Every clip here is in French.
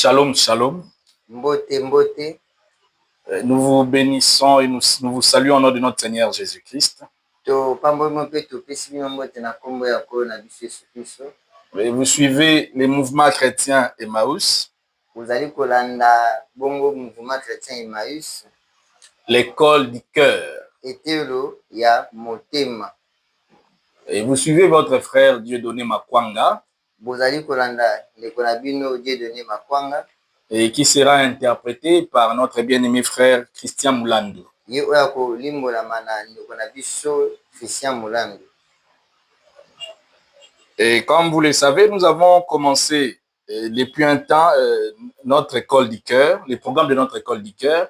Shalom, shalom. Mbote, mbote. Nous vous bénissons et nous vous saluons au nom de notre Seigneur Jésus-Christ. Et vous suivez les mouvements chrétiens Emmaüs. Vous allez kolanda bongo mouvement chrétien Emmaüs. L'école du cœur. Etelo ya motema. Et vous suivez votre frère Dieudonné Makwanga. Vous allez kolanda le konabino Dieudonné Makwanga. Et qui sera interprété par notre bien-aimé frère Christian Moulandou. Et comme vous le savez, nous avons commencé depuis un temps notre école du cœur, le programme de notre école du cœur.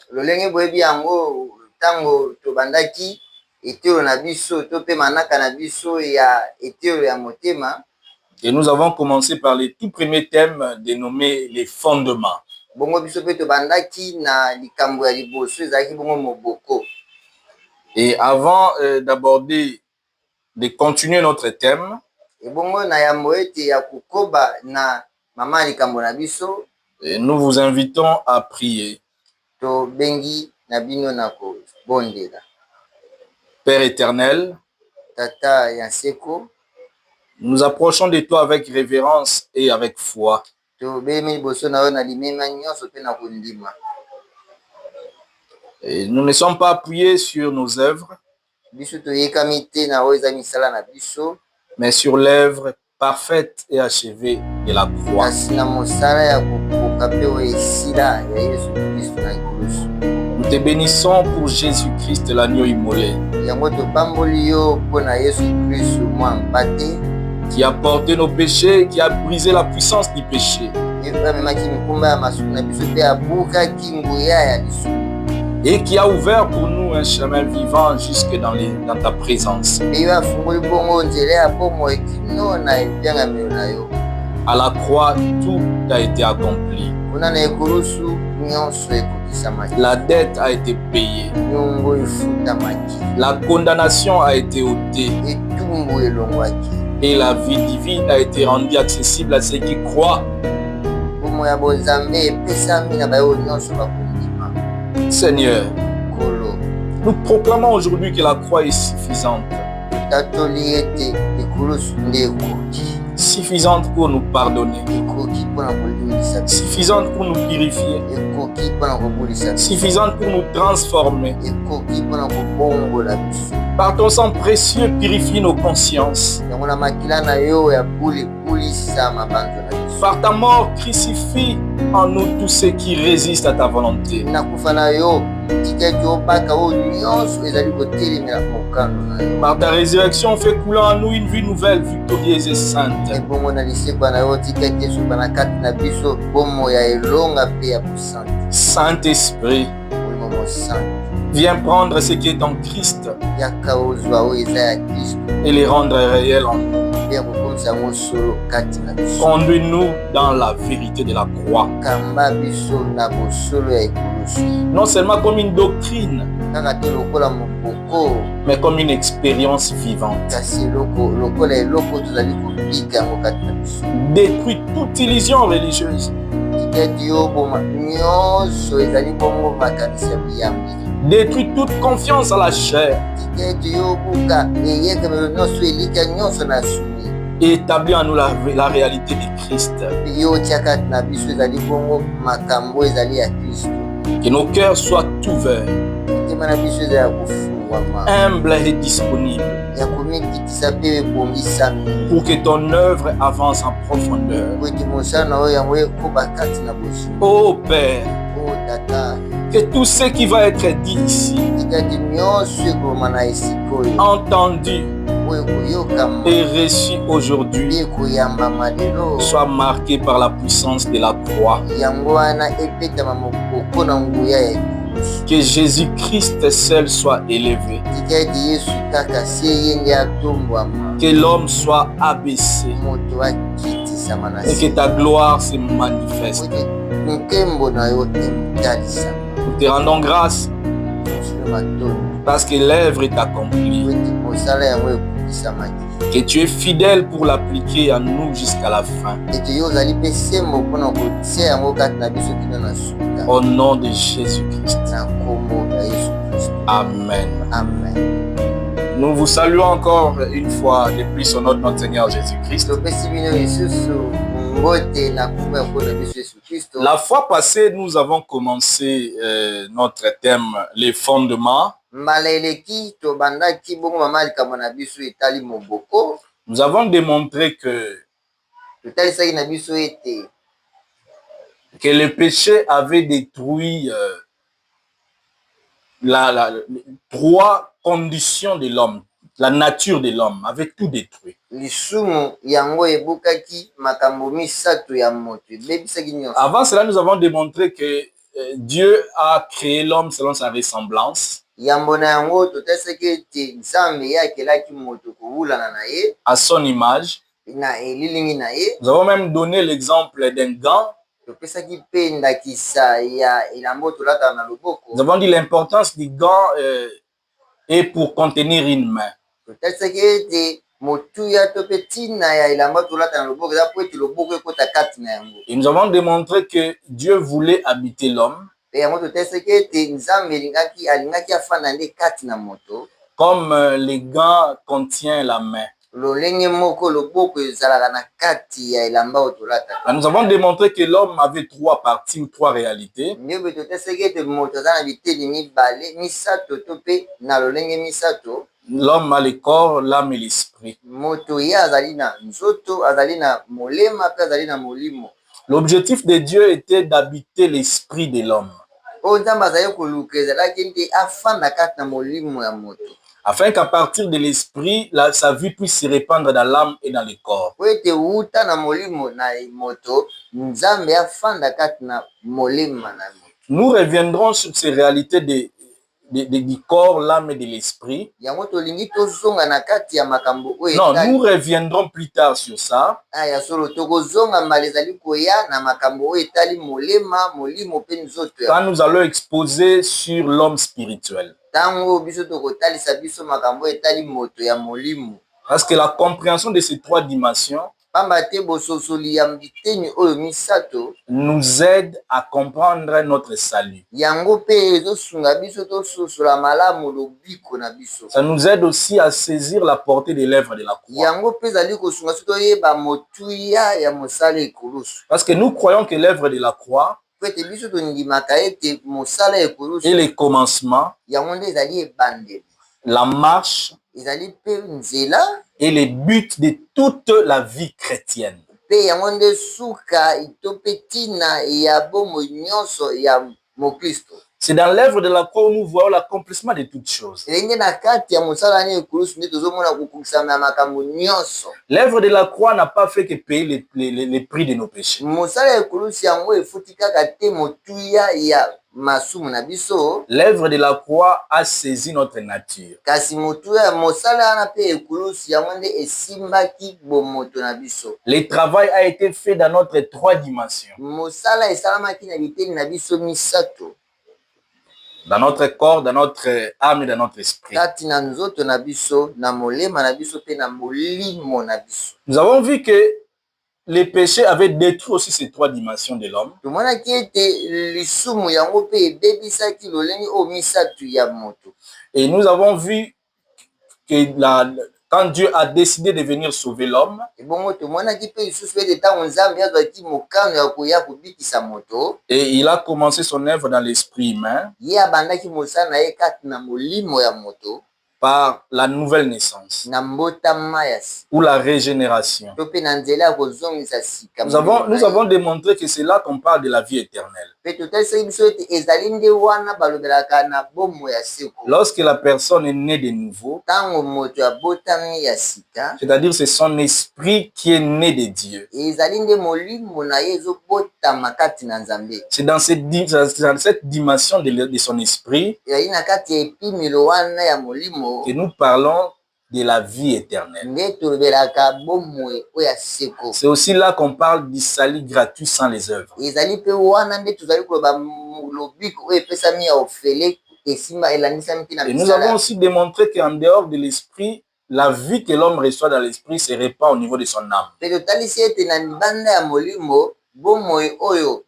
Et nous avons commencé par les tout premiers thèmes dénommés les fondements. Et avant d'aborder, de continuer notre thème, nous vous invitons à prier. Père éternel, nous approchons de toi avec révérence et avec foi. Et nous ne sommes pas appuyés sur nos œuvres, mais sur l'œuvre parfaite et achevée de la croix. Nous te bénissons pour Jésus-Christ, l'agneau immolé, qui a porté nos péchés, qui a brisé la puissance du péché, et qui a ouvert pour nous un chemin vivant jusque dans ta présence. À la croix, tout a été accompli. La dette a été payée. La condamnation a été ôtée. Et la vie divine a été rendue accessible à ceux qui croient. Seigneur, nous proclamons aujourd'hui que la croix est suffisante. Suffisante pour nous pardonner. Suffisante pour nous purifier. Suffisante pour nous transformer. Par ton sang précieux, purifie nos consciences. Par ta mort, crucifie en nous tous ceux qui résistent à ta volonté. Par ta résurrection, fais couler en nous une vie nouvelle, victorieuse et sainte. Saint-Esprit, viens prendre ce qui est en Christ et les rendre réels en nous. Conduis-nous dans la vérité de la croix. Non seulement comme une doctrine, mais comme une expérience vivante. Détruis toute illusion religieuse. Détruis toute confiance à la chair. Et établis en nous la réalité de Christ. Que nos cœurs soient ouverts, humbles et disponibles, pour que ton œuvre avance en profondeur. Ô Père, que tout ce qui va être dit ici, entendu et reçu aujourd'hui, soit marqué par la puissance de la croix. Que Jésus-Christ seul soit élevé. Que l'homme soit abaissé. Et que ta gloire se manifeste. Nous te rendons grâce parce que l'œuvre est accomplie. ebikisamaki. Que tu es fidèle pour l'appliquer à nous jusqu'à la fin. Ete yo ozali mpe sembo mpona kotia yango kati na biso kino na suka. Au nom de Jésus-Christ. Na nkombo ya Yesu Kristo. Amen. Amen. Nous vous saluons encore une fois de plus au nom de notre Seigneur Jésus-Christ. Topesi bino lisusu mbote na nkombo ya nkolo na biso Yesu Kristo. La fois passée, nous avons commencé notre thème, les fondements. Mbala eleki tobandaki bongo mama likambo na biso etali moboko. Nous avons démontré que Totalisaki na biso ete le péché avait détruit trois conditions de l'homme, la nature de l'homme avait tout détruit. lisumu yango ebukaki makambo misato ya moto ebebisaki nyonso. Avant cela, nous avons démontré que Dieu a créé l'homme selon sa ressemblance. Yambo na yango totalisaki ete nzambe yakelaki moto kowulana na ye à son image. na elilingi na ye. Nous avons même donné l'exemple d'un gant. Topesaki mpe ndakisa ya elamba tolataka na loboko. Nous avons dit l'importance du gant est pour contenir une main. Totalisaki ete motuya to mpe ntina ya elamba tolata na loboko eza po ete loboko ekota kati na yango. Et nous avons démontré que Dieu voulait habiter l'homme. Pe yango totalisaki ete nzambe alingaki afanda nde kati na moto. Comme le gant contient la main. Lolenge moko loboko ezalaka na kati ya elamba oyo tolataka. Nous avons démontré que l'homme avait trois parties ou trois réalités. Ndenge totalisaki ete moto aza na biteli mibale misato to mpe na lolenge misato. L'homme a le corps, l'âme et l'esprit. Moto ye azali na nzoto, azali na molema pe azali na molimo. L'objectif de Dieu était d'habiter l'esprit de l'homme. Oyo nzambe azali koluka ezalaki nde afanda kati na molimo ya moto. Afin qu'à partir de l'esprit, sa vie puisse se répandre dans l'âme et dans le corps. Po ete wuta na molimo na moto, nzambe afanda kati na molema na moto. Nous reviendrons sur ces réalités du corps, l'âme et de l'esprit. Yango tolingi tozonga na kati ya makambo oyo. Non, nous reviendrons plus tard sur ça. Aya solo tokozonga mbala ezali koya na makambo oyo etali molema, molimo pe nzoto. Quand nous allons exposer sur l'homme spirituel. Tango biso tokotalisa biso makambo etali moto ya molimo. Parce que la compréhension de ces trois dimensions nous aide à comprendre notre salut. Ça nous aide aussi à saisir la portée de l'œuvre de la croix. Parce que nous croyons que l'œuvre de la croix est le commencement, la marche et le but de toute la vie chrétienne. C'est dans l'œuvre de la croix où nous voyons l'accomplissement de toutes choses. L'œuvre de la croix n'a pas fait que payer les prix de nos péchés. L'œuvre de la croix a saisi notre nature. Le travail a été fait dans notre trois dimensions. Dans notre corps, dans notre âme et dans notre esprit. Nous avons vu que les péchés avaient détruit aussi ces trois dimensions de l'homme. Et nous avons vu que quand Dieu a décidé de venir sauver l'homme, et il a commencé son œuvre dans l'esprit humain, par la nouvelle naissance ou la régénération. Nous avons démontré que c'est là qu'on parle de la vie éternelle. Lorsque la personne est née de nouveau, c'est-à-dire c'est son esprit qui est né de Dieu. C'est dans cette dimension de son esprit que nous parlons de la vie éternelle. C'est aussi là qu'on parle du salut gratuit sans les œuvres. Et nous avons aussi démontré qu'en dehors de l'esprit, la vie que l'homme reçoit dans l'esprit se répand au niveau de son âme. Pe totalisi ete na libanda ya molimo bomoi oyo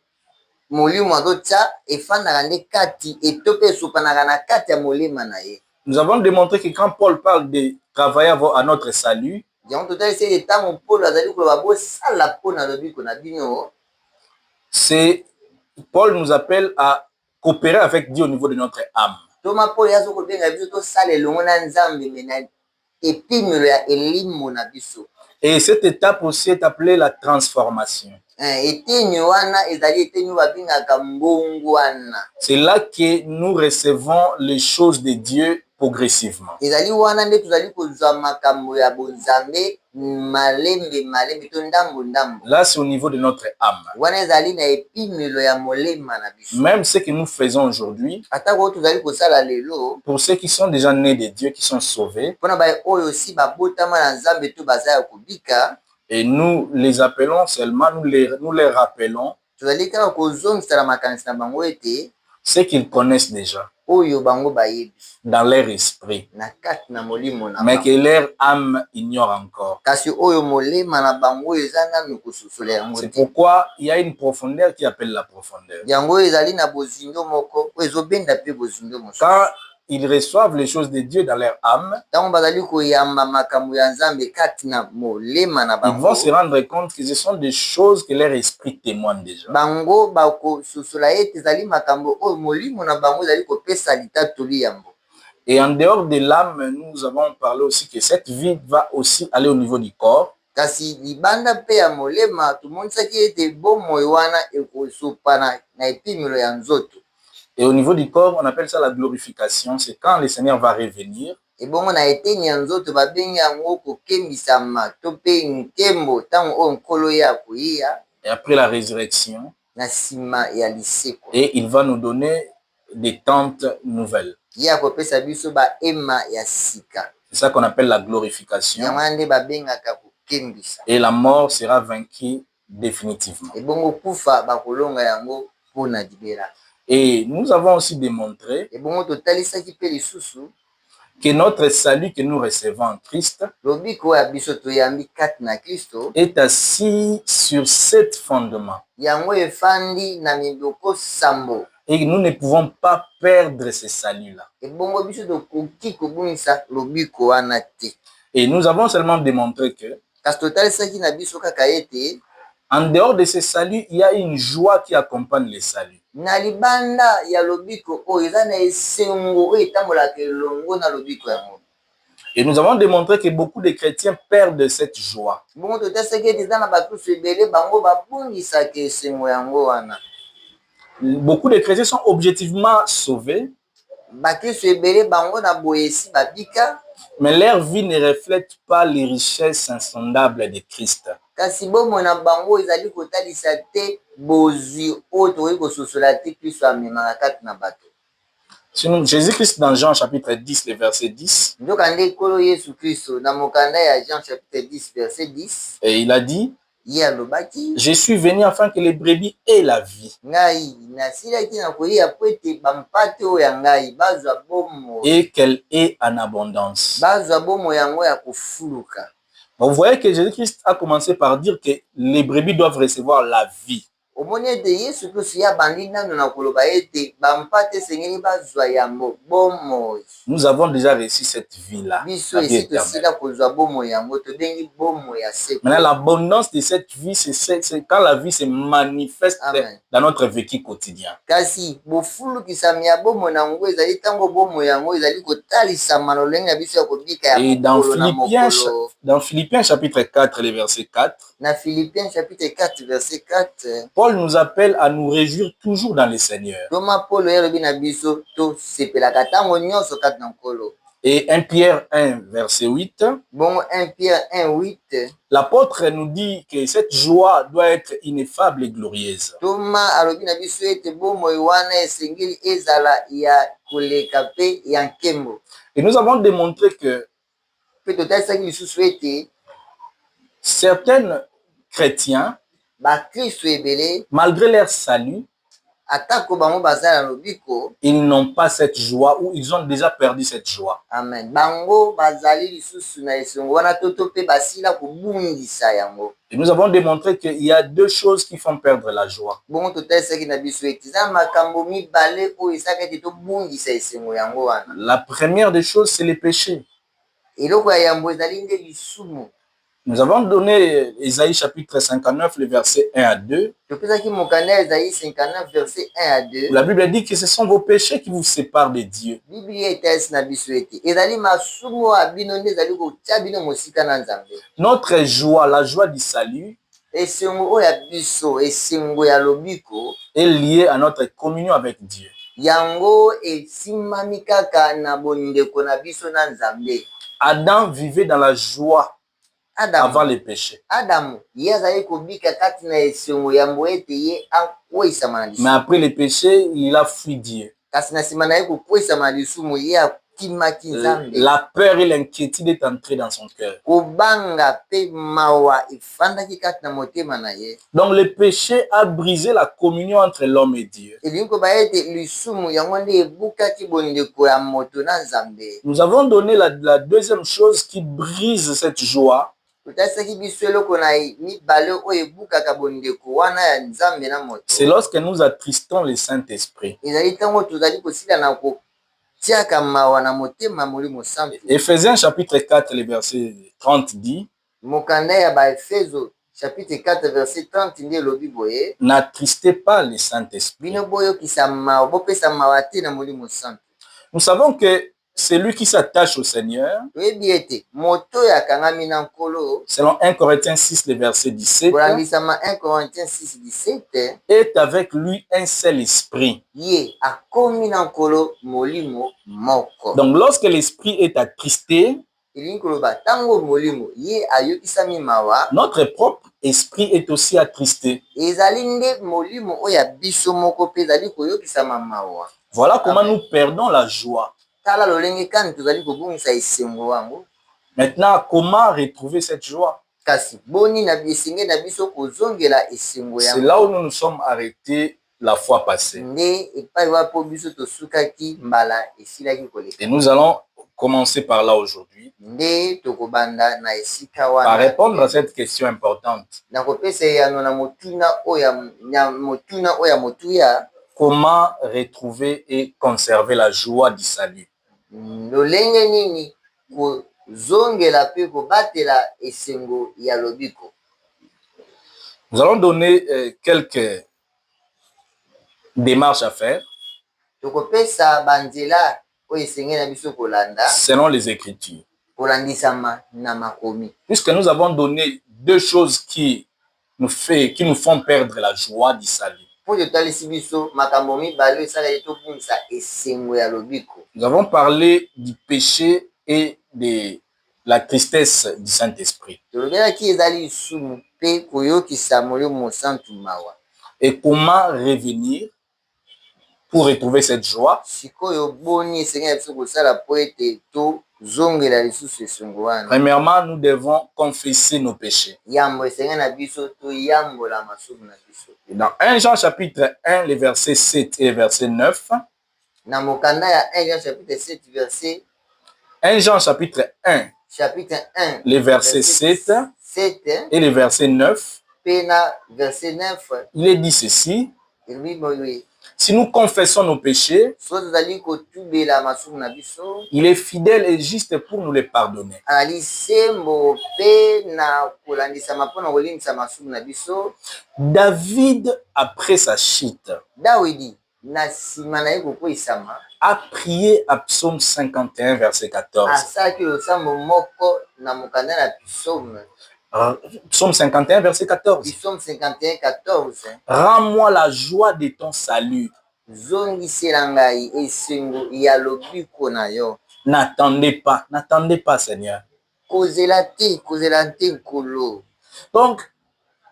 molimo azotya efandaka nde kati eto mpe esupanaka na kati ya molema na ye. Nous avons démontré que quand Paul parle de travailler à notre salut, yango totalisi ete ntango Polo azali koloba bosala mpo na lobiko na bino, c'est Paul nous appelle à coopérer avec Dieu au niveau de notre âme. toma Polo yazo kobenga biso tosala elongo na Nzambe me na epimelo ya elimo na biso. Et cette étape aussi est appelée la transformation. Etenyo wana ezali etenyo babengaka mbongwana. C'est là que nous recevons les choses de Dieu progressivement. Ezali wana nde tozali kozwa makambo ya bonzambe malembe malembe to ndambo ndambo. Là, c'est au niveau de notre âme. Wana ezali na epimelo ya molema na biso. Même ce que nous faisons aujourd'hui, atako tozali kosala lelo, pour ceux qui sont déjà nés de Dieu, qui sont sauvés, mpona baye oyo si babotama na Nzambe to baza ya kobika, et nous les appelons seulement, nous les rappelons tozali kaka kozongisala makanisi na bango ete ce qu'ils connaissent déjà oyo bango bayebi dans leur esprit, na kati na molimo na mais bango, que leur âme ignore encore. kasi oyo molema na bango eza nanu kosusola yango C'est te. pourquoi il y a une profondeur qui appelle la profondeur. yango ezali na bozindo moko oyo ezobenda mpe bozindo mosusu. Quand ils reçoivent les choses de Dieu dans leur âme, ntango bazali koyamba makambo ya Nzambe kati na molema na ils vont bango, se rendre compte que ce sont des choses que leur esprit témoigne déjà. bango bakosusola ete ezali makambo oyo molimo na bango ezali kopesa litatoli yango. Et en dehors de l'âme, nous avons parlé aussi que cette vie va aussi aller au niveau du corps. kasi libanda mpe ya molema tomonisaki ete bomoi wana ekosopana na epimelo ya nzoto. Et au niveau du corps, on appelle ça la glorification. C'est quand le Seigneur va revenir. ebongo na eteni ya nzoto babengi yango kokembisama to mpe nkembo ntango oyo nkolo ye akoyiya Et après la résurrection, na nsima ya liseko, et il va nous donner des tentes nouvelles. ye akopesa biso baema ya sika. C'est ça qu'on appelle la glorification. yango wana nde babengaka kokembisa. Et la mort sera vaincue définitivement. ebongo kufa bakolonga yango mpona libela. Et nous avons aussi démontré ebongo totalisaki mpe lisusu que notre salut que nous recevons en Christ lobiko ya biso toyambi kati na Kristo est assis sur 7 fondements. yango efandi na miboko sambo. Et nous ne pouvons pas perdre ce salut-là. ebongo biso tokoki kobungisa lobiko wana te. Et nous avons seulement démontré que kasi totalisaki na biso kaka ete en dehors de ce salut, il y a une joie qui accompagne le salut. na libanda ya lobiko oyo eza na esengo oyo etambolaka elongo na lobiko yango. Et nous avons démontré que beaucoup de chrétiens perdent cette joie. bongo totalisaki ete eza na bakristo ebele bango babungisaka esengo yango wana. Beaucoup de chrétiens sont objectivement sauvés, bakristo ebele bango na boyesi babika, mais leur vie ne reflète pas les richesses insondables de Christ. kasi bomoi na bango ezali kotalisa te bozwi oyo tokoki kososola te Kristo amemaka kati na bato. Jésus-Christ dans Jean chapitre 10, le verset 10, nzoka nde nkolo Yesu Kristo na mokanda ya Jean chapitre 10 verset 10 et il a dit, ye alobaki, je suis venu afin que les brebis aient la vie ngai nasilaki na kolia po ete bampate oyo ya ngai bazwa bomoi, et qu'elle ait en abondance. bazwa bomoi yango ya kofuluka. Donc, vous voyez que Jésus-Christ a commencé par dire que les brebis doivent recevoir la vie. omoni ete Yesu Kristo ya bandi nano na koloba ete bampate esengeli bazwa yango bomoi. Nous avons déjà reçu cette vie-là. biso La vie esi éternelle. tosila kozwa bomoi yango tobengi bomoi ya seko. Maintenant, l'abondance de cette vie, c'est quand la vie se manifeste Amen. dans notre vécu quotidien. kasi bofulukisami ya bomoi na yango ezali ntango bomoi yango ezali kotalisama lolenge ya biso ya kobika ya Et mokolo na mokolo. dans Philippiens chapitre 4, le verset 4, na Philippiens chapitre 4 verset 4 Paul nous appelle à nous réjouir toujours dans le Seigneur. toma Polo elobi na biso tosepelaka ntango nyonso kati na nkolo. Et 1 Pierre 1, verset 8, bongo 1 Pierre 1:8 l'apôtre nous dit que cette joie doit être ineffable et glorieuse. toma alobi na biso ete bomoi wana esengeli ezala ya koleka mpe ya nkembo. Et nous avons démontré que mpe totalisaki lisusu ete certains chrétiens, bakristo ebele malgré leur salut, atako bango bazala lobiko. Ils n'ont pas cette joie ou ils ont déjà perdu cette joie. Amen. Bango bazali lisusu na esengo wana toto pe basila kobungisa yango. Et nous avons démontré qu'il y a deux choses qui font perdre la joie. Bongo totalaki na biso ete za makambo mibale oyo esakaki tobungisa esengo yango wana. La première des choses, c'est les péchés. Eloko ya yambo ezali nde lisumu. Nous avons donné Ésaïe chapitre 59, les versets 1 à 2. Topesaki mokanda Ésaïe 59 verset 1 à 2. La Bible dit que ce sont vos péchés qui vous séparent de Dieu. Biblia etasi na biso ete ezali masumu ya bino nde ezali kotia bino mosika na Nzambe. Notre joie, la joie du salut, Esengo oyo ya biso, esengo ya lobiko, est liée à notre communion avec Dieu. yango esimami kaka na bondeko na biso na Nzambe. Adam vivait dans la joie avant les péchés. Adamu ye azali kobika kati na esengo yambo ete ye akweyisama na Mais lisumu. après les péchés, il a fui Dieu. Kasi na nsima na ye kokweyisama na lisumu ye akimaki Nzambe. La peur et l'inquiétude est entrée dans son cœur. Kobanga pe mawa efandaki kati na motema na ye. Donc le péché a brisé la communion entre l'homme et Dieu. Elingi koba ete lisumu yango nde ebukaki bondeko ya moto na Nzambe. Nous avons donné la deuxième chose qui brise cette joie. Totasaki biso eloko na mibale oyo ebukaka bondeko wana ya Nzambe na moto. C'est lorsque nous attristons le Saint-Esprit. Ezali ntango tozali kosila na kotiaka mawa na motema Molimo Santu. Éphésiens chapitre 4, le verset 30 dit: Mokanda ya Baefeso chapitre 4 verset 30 nde elobi boye: n'attristez pas le Saint-Esprit. bino boyokisa mawa, bopesa mawa te na Molimo Santu. Nous savons que celui qui s'attache au Seigneur, Toyebi ete moto oyo akangami na Nkolo, selon 1 Corinthiens 6, le verset 17, kolangisama 1 Corinthiens 6 17, est avec lui un seul esprit. ye akomi na Nkolo Molimo moko. Donc lorsque l'esprit est attristé, Elingi koloba ntango Molimo ye ayokisami mawa, notre propre esprit est aussi attristé. ezali nde Molimo oyo ya biso moko mpe ezali koyokisama mawa. Voilà comment nous perdons la joie. Tala lolenge kani tozali kobungisa esengo wango. Maintenant, comment retrouver cette joie? Kasi boni na bisenge na biso kozongela esengo C'est yango. là où nous nous sommes arrêtés la fois passée. Nde epai wapo biso tosukaki mbala esilaki koleka. Et nous allons commencer par là aujourd'hui, Nde tokobanda na esika par wana. répondre à cette question importante. Na kopesa yano na motuna oya motuya. Comment retrouver et conserver la joie du salut? Lolenge nini kozongela pe kobatela esengo ya lobiko. Nous allons donner quelques démarches à faire Tokopesa banzela oyo esenge na biso kolanda selon les Écritures. kolandisama na makomi. Puisque nous avons donné deux choses qui nous font perdre la joie du salut. Po totalisi biso makambo mibale esalaki tobungisa esengo ya lobiko. Nous avons parlé du péché et de la tristesse du Saint-Esprit. Tolobelaki ezali lisumu mpe koyokisa Molimo Santu mawa. Et comment revenir pour retrouver cette joie? Sikoyo boni esenge na biso kosala po ete tozongela lisusu esengo wana. Premièrement, nous devons confesser nos péchés. Yambo esenge na biso toyambola masumu na biso. Dans 1 Jean chapitre 1, les versets 7 et verset 9, Na mokanda ya 1 Jean chapitre 7 verset 1 Jean chapitre 1, chapitre 1 les versets 7 et les versets 9, pe na verset 9 il est dit ceci: elobi boye: si nous confessons nos péchés, so tozali kotubela masumu na biso, il est fidèle et juste pour nous les pardonner. ali sembo pe na kolandisama mpo na kolimisa masumu na biso. David, après sa chute, Dawidi na nsima na ye kokweyisama a prié à Psaume 51, verset 14. asalaki losambo moko na mokanda na Psaume. Psaume 51, verset 14. Psaume 51 14. Rends-moi la joie de ton salut. Zongisela ngai esengo ya lobiko na yo. N'attendez pas, Seigneur. Kozela te nkolo. Donc,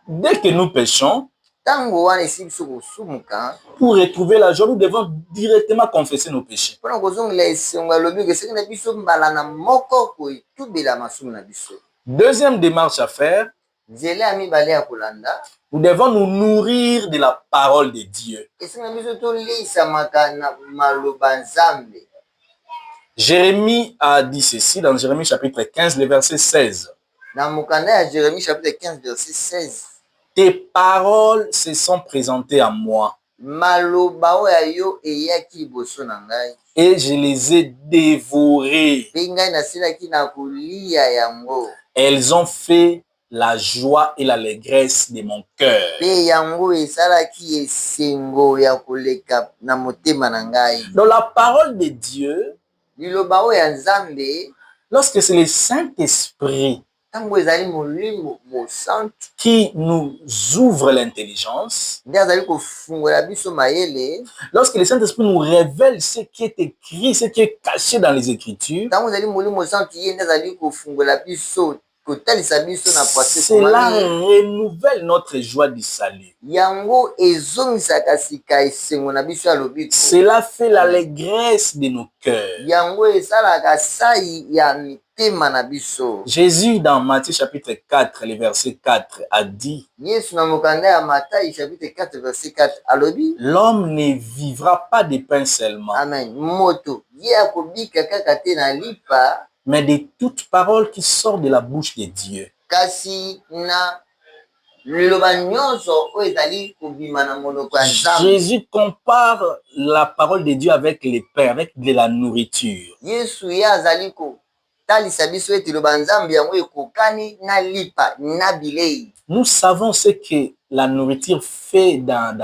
dès que nous péchons, Tango wana esi biso kosumuka, pour retrouver la joie, nous devons directement confesser nos péchés. mpona kozongela esengo ya lobiko esenge na biso mbala na moko koitubela masumu na biso. Deuxième démarche à faire, nzela ya mibale ya kolanda nous devons nous nourrir de la parole de Dieu. esenga biso tolisamaka na maloba nzambe. Jérémie a dit ceci dans Jérémie chapitre 15, le verset 16. Dans mokanda ya Jérémie chapitre 15 verset 16. Tes paroles se sont présentées à moi. Maloba oyo ya yo eyaki liboso na ngai. Et je les ai dévorées. Mpe ngai nasilaki na kolia yango. Elles ont fait la joie et l'allégresse de mon cœur. Mpe yango esalaki esengo ya koleka na motema na ngai. Dans la parole de Dieu, liloba oyo ya nzambe, lorsque c'est le Saint-Esprit ntango ezali molimo mosantu qui nous ouvre l'intelligence, nde azali kofungola biso mayele, lorsque le Saint-Esprit nous révèle ce qui est écrit, ce qui est caché dans les Écritures, ntango ezali molimo mosantu ye nde azali kofungola biso kotalisa biso na cela renouvelle notre joie du salut. yango ezongisaka sika esengo na biso ya lobiko. Cela fait l'allégresse de nos cœurs. Yango esalaka sai ya mitema na biso. Jésus dans Matthieu chapitre 4, le verset 4 a dit, Yesu na mokanda ya Matayi chapitre 4 verset 4 alobi, l'homme ne vivra pas de pain seulement, amen, moto ye akobika kaka te na lipa, mais de toute parole qui sort de la bouche de Dieu. kasi na liloba nyonso oyo ezali kobima na monoko ya Nzambe. Jésus compare la parole de Dieu avec le pain, avec de la nourriture. Yesu ye azali kotalisa biso ete liloba Nzambe yango ekokani na lipa na bilei. Nous savons ce que la nourriture fait dans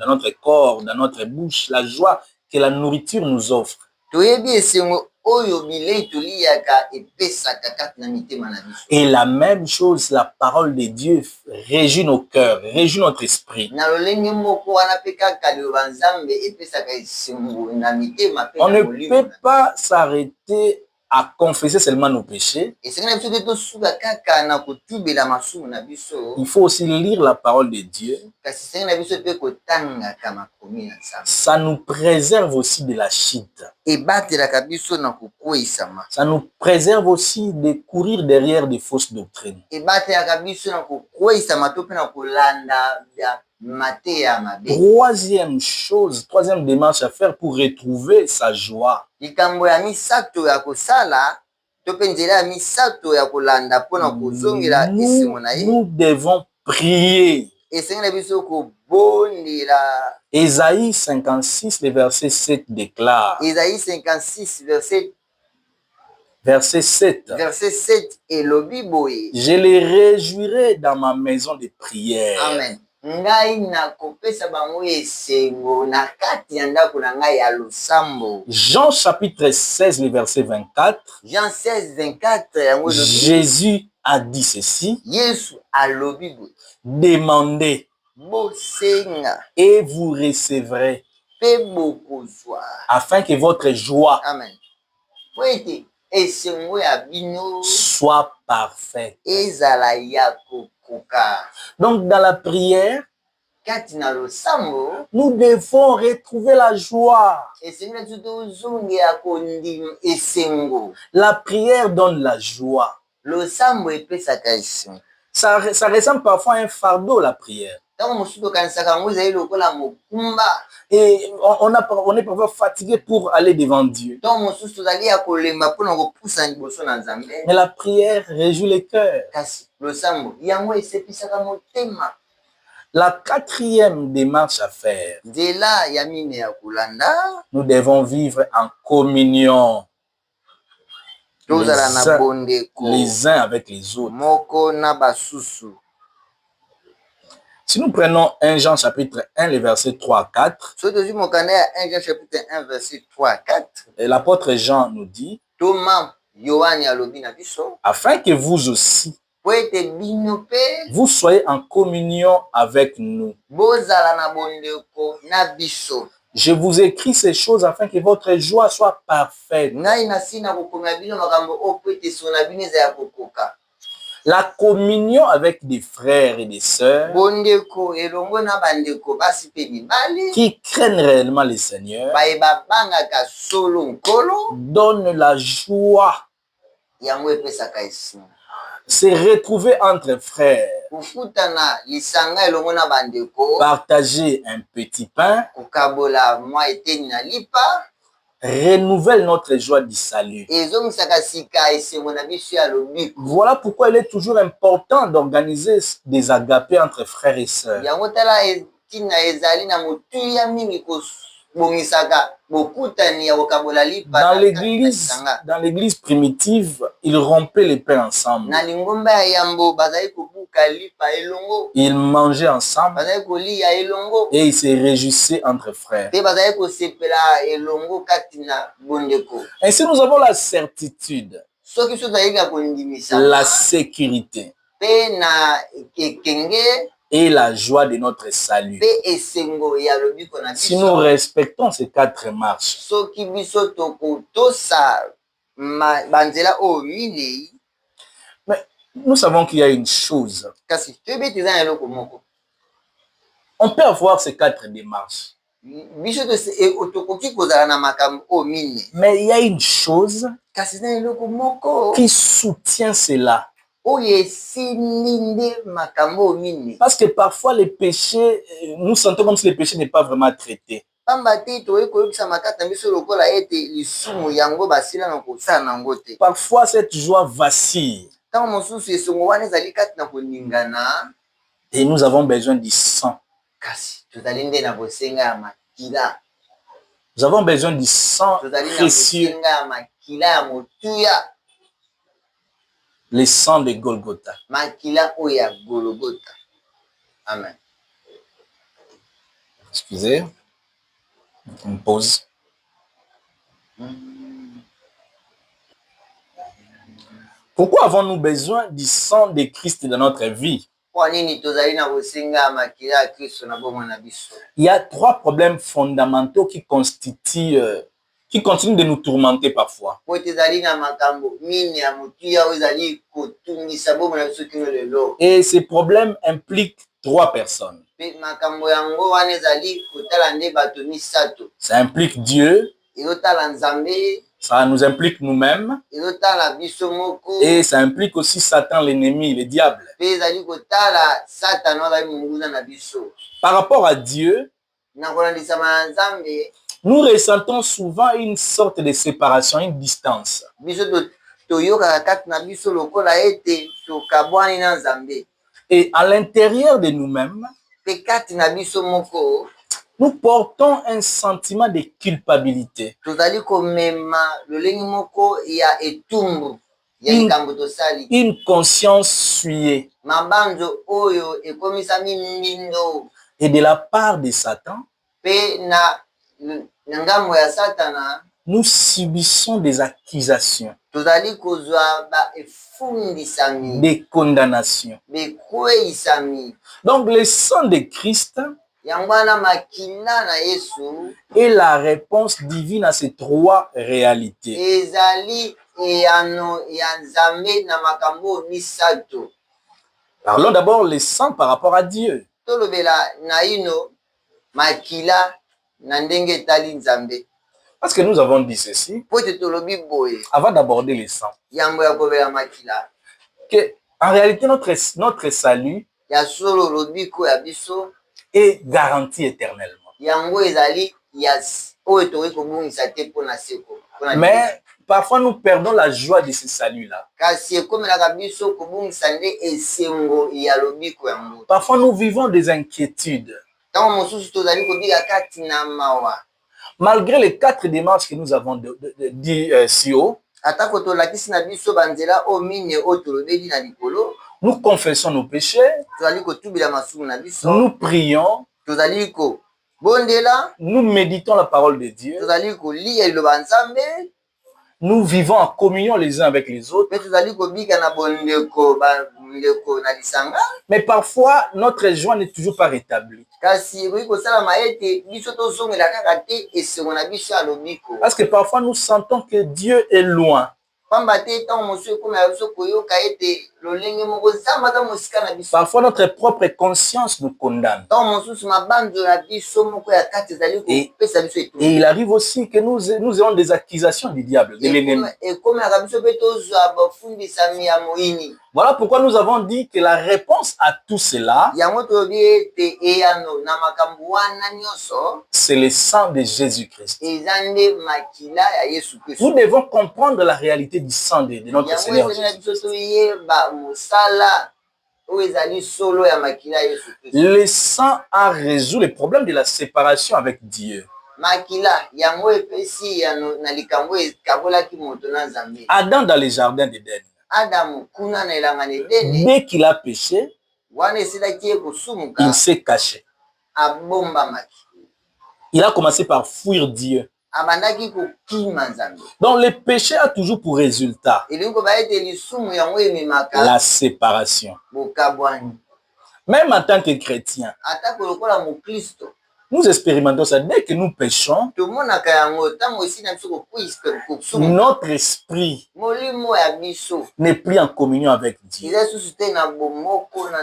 notre corps, dans notre bouche, la joie que la nourriture nous offre. Toyebi esengo oyo bilei toliaka epesaka kati na mitema na biso. Et la même chose, la parole de Dieu régit nos cœurs, régit notre esprit. Na lolenge moko wana pe kaka liloba Nzambe epesaka esengo na mitema pe On na ne molimo. peut pas s'arrêter à confesser seulement nos péchés. Esenga na biso te tosuka kaka na kotubela masumu na biso, Il faut aussi lire la parole de Dieu. kasi esenga na biso pe kotangaka makomi na Nzambe. Ça nous préserve aussi de la chute. Ebatelaka biso na kokweyisama. Ça nous préserve aussi de courir derrière des fausses doctrines. Ebatelaka biso na kokweyisama to pe na kolanda ya mate ya mabe. Troisième chose, troisième démarche à faire pour retrouver sa joie. Likambo ya misato ya kosala to pe nzela ya misato ya kolanda mpona kozongela esengo na ye. Nous devons prier. Esenga na biso kobondela. Ésaïe 56, le verset 7 déclare. Ésaïe 56 Verset 7. verset 7 elobi boye. Je les réjouirai dans ma maison de prière. Amen. Ngai nakopesa bango esengo na kati ya ndako na ngai ya losambo. Jean chapitre 16, le verset 24. Jean 16, 24 yango elobi. Jésus a dit ceci. Yesu alobi boye. Demandez Bosenga et vous recevrez, pe bokozwa. afin que votre joie Amen. Po ete esengo ya bino soit parfaite. ezala ya kokoka. Donc dans la prière, Kati na losambo nous devons retrouver la joie. esengo na biso tozongela kondima esengo. La prière donne la joie. Losambo epesaka esengo. Ça ressemble parfois à un fardeau, la prière. Ntango mosusu tokanisaka yango ezali lokola mokumba. Et on est parfois fatigué pour aller devant Dieu. Ntango mosusu tozali ya kolemba mpona kopusa liboso na Nzambe. Mais la prière réjouit le cœur. Kasi losambo yango esepisaka motema. La quatrième démarche à faire, Nzela ya mine ya kolanda, nous devons vivre en communion tozala na bondeko les uns avec les autres. moko na basusu. Si nous prenons 1 Jean chapitre 1, les versets 3 à 4, Soki tozwi mokanda ya 1 Jean chapitre 1 verset 3 à 4, l'apôtre Jean nous dit, Thomas Yohane alobi na biso, afin que vous aussi, po ete bino pe vous soyez en communion avec nous. bozala na bondeko na biso. Je vous écris ces choses afin que votre joie soit parfaite. Ngai nasi na kokomela bino makambo oyo po ete esengo na bino eza ya kokoka. La communion avec des frères et des sœurs Bondeko elongo na bandeko basi pe mibali qui craignent réellement le Seigneur bayeba bangaka solo nkolo donne la joie. yango epesaka esengo. se retrouver entre frères, kokutana lisanga elongo na bandeko, partager un petit pain, kokabola mwa eteni na lipa, renouvelle notre joie du salut. ezomisaka sika esengo na biso ya lobiko. Voilà pourquoi il est toujours important d'organiser des agapés entre frères et sœurs. Yango tala etina ezali na motuya mingi kobongisaka bokutani ya kokabola lipa. Dans l'église primitive, ils rompaient les pains ensemble. Na lingomba ya yambo bazali kobuka lipa elongo. Ils mangeaient ensemble bazali kolia elongo. Et ils se réjouissaient entre frères. Pe bazali kosepela elongo kati na bondeko. Ainsi, nous avons la certitude, soki so zali ka kondimisa, la sécurité pe na ekenge et la joie de notre salut. pe esengo ya lobiko na biso. Si nous respectons ces 4 marches, soki biso tokotosa banzela oyo minei, mais nous savons qu'il y a une chose. kasi toyebi ete eza na eloko moko. On peut avoir ces 4 démarches. biso tokoki kozala na makambo oyo minei, mais il y a une chose kasi eza na eloko moko qui soutient cela. oyo esili nde makambo oyo minei. Parce que parfois les péchés, nous sentons comme si les péchés n'est pas vraiment traités. pamba te toyei koyebisa makata na biso lokola ete lisumu yango basila na kosala nango te. Parfois cette joie vacille. ntango mosusu esongo wana ezali kati na koningana, et nous avons besoin du sang. kasi tozali nde na bosenga ya makila. Nous avons besoin du sang tozali na précieux, bosenga ya makila ya motuya, le sang de Golgotha. makila oyo ya Golgotha. Amen. Excusez, on pause. Pourquoi avons-nous besoin du sang de Christ dans notre vie? Kwa nini tozali na bosenga ya makila ya Kristo na bomoi na biso? Il y a 3 problèmes fondamentaux qui continuent de nous tourmenter parfois. Po tozali na makambo mine ya motuya oyo ezali kotungisa bomoi na biso kino lelo. Et ces problèmes impliquent 3 personnes. Pe makambo yango wana ezali kotala nde bato misato. Ça implique Dieu, ezotala Nzambe, ça nous implique nous-mêmes, ezotala biso moko, et ça implique aussi Satan, l'ennemi, le diable. pe ezali kotala Satana azali munguza na biso. Par rapport à Dieu, na kolandisama na Nzambe, nous ressentons souvent une sorte de séparation, une distance. biso toyokaka kati na biso lokola ete tokabwani na Nzambe. Et à l'intérieur de nous-mêmes, Pe kati na biso moko, nous portons un sentiment de culpabilité. tozali komema lolenge moko ya etumbu ya likambo tosali. Une conscience souillée. Mabanzo oyo ekomisami mbindo. Et de la part de Satan, Pe na ngambo ya Satana, nous subissons des accusations, tozali kozwa ba efundisami, des condamnations. bekweyisami. Donc le sang de Christ yango wana makila na Yesu est la réponse divine à ces 3 réalités. ezali eyano ya Nzambe na makambo misato. Parlons d'abord le sang par rapport à Dieu. Tolobela na ino makila na ndenge etali Nzambe. Parce que nous avons dit ceci, Po te tolobi boye avant d'aborder le sang, yambo ya kobela makila que en réalité notre salut ya solo lobiko ya biso est garanti éternellement. yango ezali ya oyo tokoki kobungisa te mpona seko. Mais parfois nous perdons la joie de ce salut-là. kasi ekomelaka biso kobungisa nde esengo ya lobiko yango. Parfois nous vivons des inquiétudes. ntango mosusu tozali kobika kati na mawa. Malgré les 4 démarches que nous avons dit si haut, atako tolakisi na biso banzela oyo mine oyo tolobeli na likolo, nous confessons nos péchés, tozali kotubila masumu na biso, nous prions, tozali kobondela, nous méditons la parole de Dieu, tozali kolia liloba Nzambe, nous vivons en communion les uns avec les autres. pe tozali kobika na bondeko bandeko na lisanga. Mais parfois notre joie n'est toujours pas rétablie. kasi ekoki kosalama ete biso tozongela kaka te esengo na biso ya lobiko. Parce que parfois nous sentons que Dieu est loin. pamba te ntango mosusu ekomela biso koyoka ete Parfois, notre propre conscience nous condamne. Et il arrive aussi que nous ayons des accusations du diable, de l'ennemi. Voilà pourquoi nous avons dit que la réponse à tout cela, c'est le sang de Jésus-Christ. Nous devons comprendre la réalité du sang de notre Seigneur Jésus-Christ. Le sang a résolu le problème de la séparation avec Dieu. Adam dans les jardins d'Éden, dès qu'il a péché, il s'est caché. Il a commencé par fuir Dieu. Donc le péché a toujours pour résultat la séparation. Même en tant que chrétien, nous expérimentons ça. Dès que nous péchons, notre esprit n'est plus en communion avec Dieu.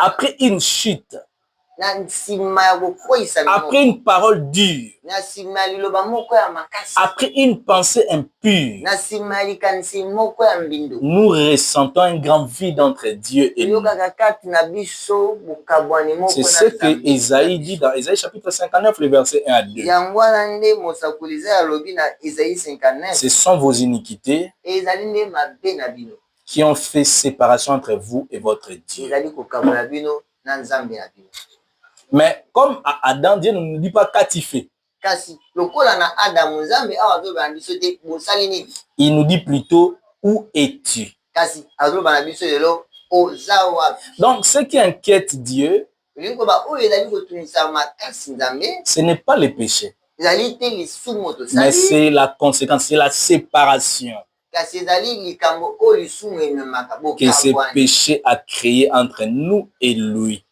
Après une chute, après une parole dure, après une pensée impure, nous ressentons un grand vide entre Dieu et nous. C'est ce que Ésaïe dit dans Ésaïe chapitre 59, le verset 1 à 2. Ce sont vos iniquités qui ont fait séparation entre vous et votre Dieu. Mais comme à Adam, Dieu ne nous dit pas qu'as-tu fait. Il nous dit plutôt où es-tu. Donc ce qui inquiète Dieu, ce n'est pas le péché, mais c'est la conséquence, c'est la séparation que ce péché a créé entre nous et lui.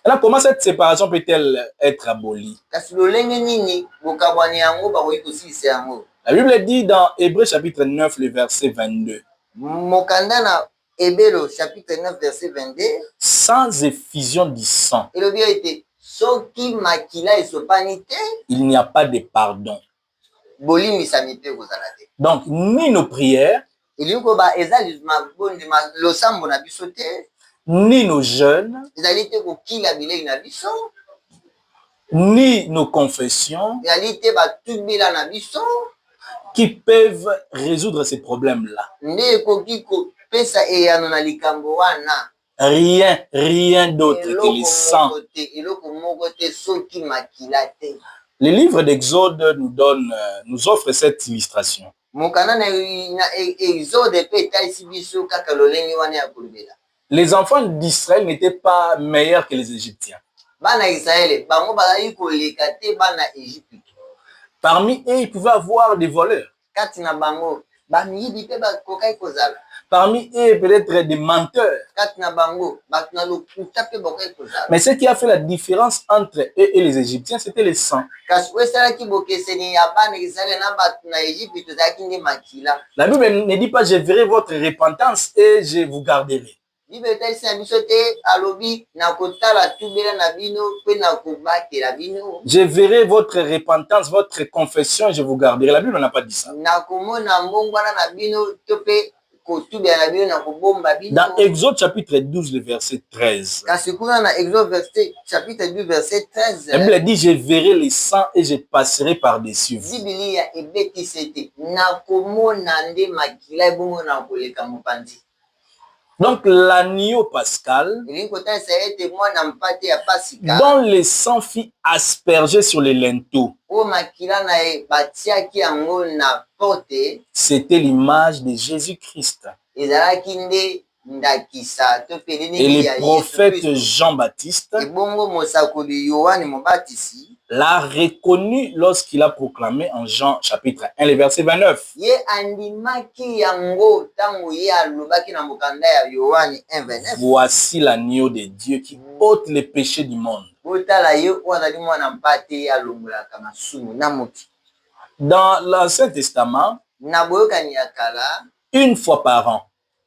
Alors, comment cette séparation peut-elle être abolie? La Bible dit dans Hébreux chapitre 9, le verset 22. Chapitre 9, verset 22. Sans effusion du sang, il n'y a pas de pardon. Donc, ni nos prières, ni nos jeûnes, ni nos confessions qui peuvent résoudre ces problèmes-là. Rien d'autre que le sang. Le livre d'Exode nous offre cette illustration. Les enfants d'Israël n'étaient pas meilleurs que les Égyptiens. Parmi eux, il pouvait avoir des voleurs. Parmi eux, peut-être des menteurs. Mais ce qui a fait la différence entre eux et les Égyptiens, c'était le sang. La Bible ne dit pas « je verrai votre repentance et je vous garderai ». Je verrai votre repentance, votre confession, je vous garderai. La Bible n'a pas dit ça. Dans Exode chapitre 12, le verset 13. La Bible dit, je verrai les sangs et je passerai par-dessus vous. Donc l'agneau pascal, dont le sang fut aspergé sur les linteaux, c'était l'image de Jésus-Christ. Et le prophète Jean-Baptiste l'a reconnu lorsqu'il a proclamé en Jean chapitre 1, le verset 29. Voici l'agneau de Dieu qui ôte les péchés du monde. Dans l'Ancien Testament, une fois par an,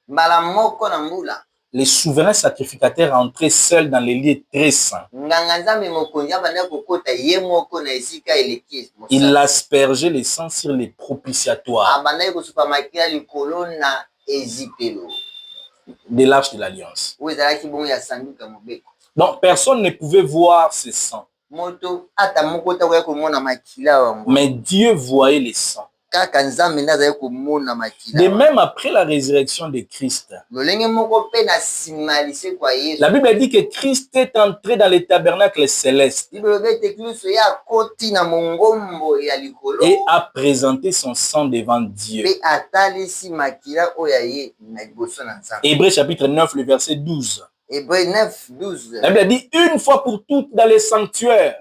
mbala moko na mbula les souverains sacrificateurs entraient seuls dans les lieux très saints. nganga nzambe mokonzi abandaki kokota ye moko na esika eleki Il aspergeait le sang sur les propitiatoires abandaki kosupa makila likolo na ezipelo de l'arche de l'alliance. oyo ezalaki bongo ya sanduku ya mobeko. Donc personne ne pouvait voir ce sang. Moto ata moko takoya komona makila wango. Mais Dieu voyait le sang. Kaka nzambe nazali komona makila. De même après la résurrection de Christ. Lolenge moko pe na simalise kwa Yesu. La Bible dit que Christ est entré dans le tabernacle céleste. Bible bete Kristo ya koti na mongombo ya likolo. Et a présenté son sang devant Dieu. Pe atalisi makila oya ye na liboso na nzambe. Hébreux chapitre 9 le verset 12. Hébreux 9, 12. La Bible dit une fois pour toutes dans les sanctuaires.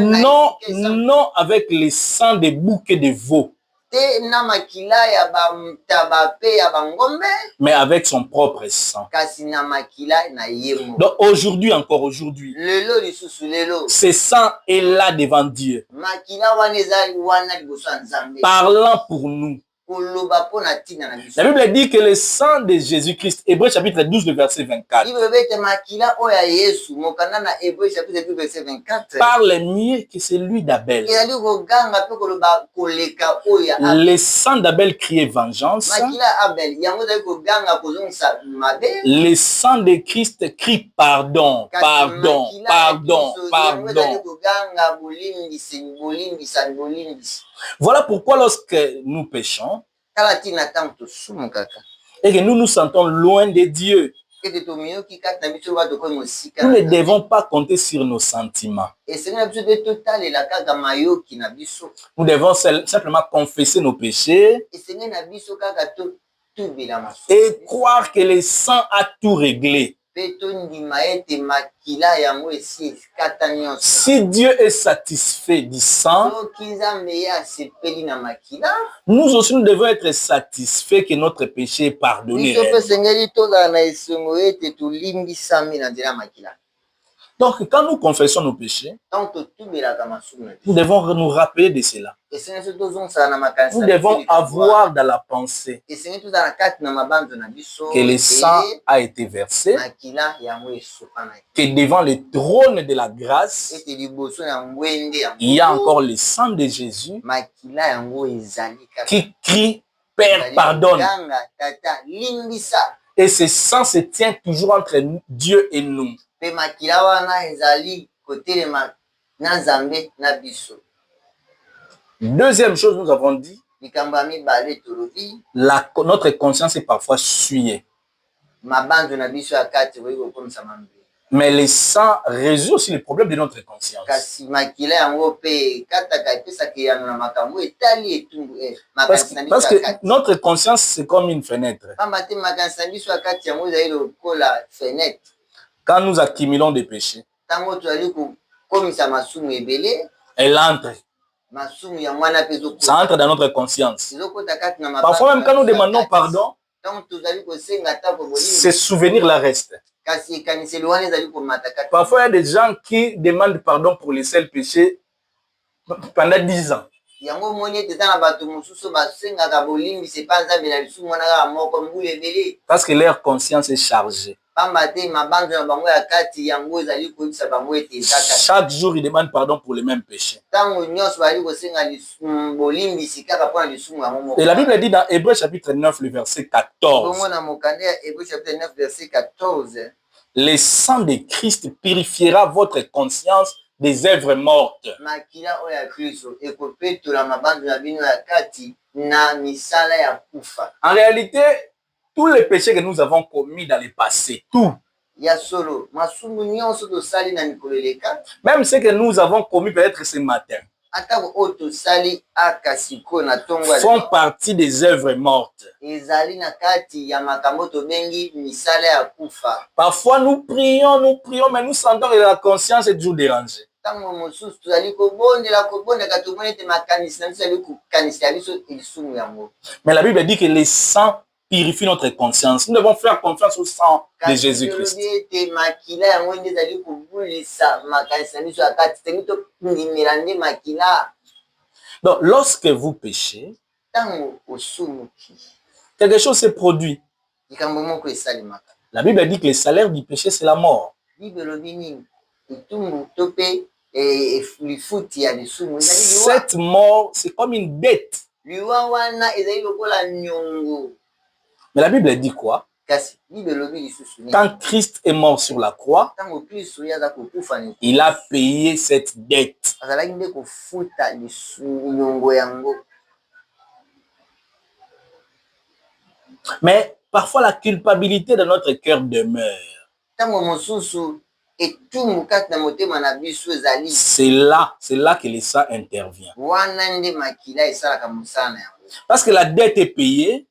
Non, non avec les sangs des boucs et des veaux. Mais avec son propre sang. Donc aujourd'hui, encore aujourd'hui, ce sang est là devant Dieu. Parlant pour nous. La Bible dit que le sang de Jésus-Christ, Hébreux chapitre 12, le verset 24, parle mieux que celui d'Abel. Le sang d'Abel criait vengeance. Le sang de Christ crie pardon, pardon, pardon, pardon. Voilà pourquoi lorsque nous péchons et que nous nous sentons loin de Dieu, nous ne devons pas compter sur nos sentiments. Nous devons simplement confesser nos péchés et croire que le sang a tout réglé. Si Dieu est satisfait du sang, nous aussi nous devons être satisfaits que notre péché est pardonné. Donc, quand nous confessons nos péchés, nous devons nous rappeler de cela. Nous devons avoir dans la pensée que le sang a été versé, que devant le trône de la grâce, il y a encore le sang de Jésus qui crie « Père, pardonne ». Et ce sang se tient toujours entre Dieu et nous. Deuxième chose, nous avons dit, notre conscience est parfois souillée. Mais le sang résout aussi les problèmes de notre conscience. Parce que notre conscience, c'est comme une fenêtre. Quand nous accumulons des péchés, elle entre. Ça entre dans notre conscience. Parfois même quand nous demandons pardon, ces souvenirs-là restent. Parfois il y a des gens qui demandent pardon pour les seuls péchés pendant 10 ans. Parce que leur conscience est chargée. Chaque jour, ils demandent pardon pour les mêmes péchés. Et la Bible dit dans Hébreux chapitre 9, le verset 14, le sang de Christ purifiera votre conscience des œuvres mortes. En réalité, tous les péchés que nous avons commis dans le passé, tout, même ce que nous avons commis peut-être ce matin, font partie des œuvres mortes. Parfois nous prions, mais nous sentons que la conscience est toujours dérangée. Mais la Bible dit que le sang purifie notre conscience. Nous devons faire confiance au sang de Jésus-Christ. Donc, lorsque vous péchez, quelque chose se produit. La Bible dit que le salaire du péché, c'est la mort. Cette mort, c'est comme une dette. Mais la Bible dit quoi? Quand Christ est mort sur la croix, il a payé cette dette. Mais parfois la culpabilité de notre cœur demeure. C'est là que le sang intervient. Parce que la dette est payée.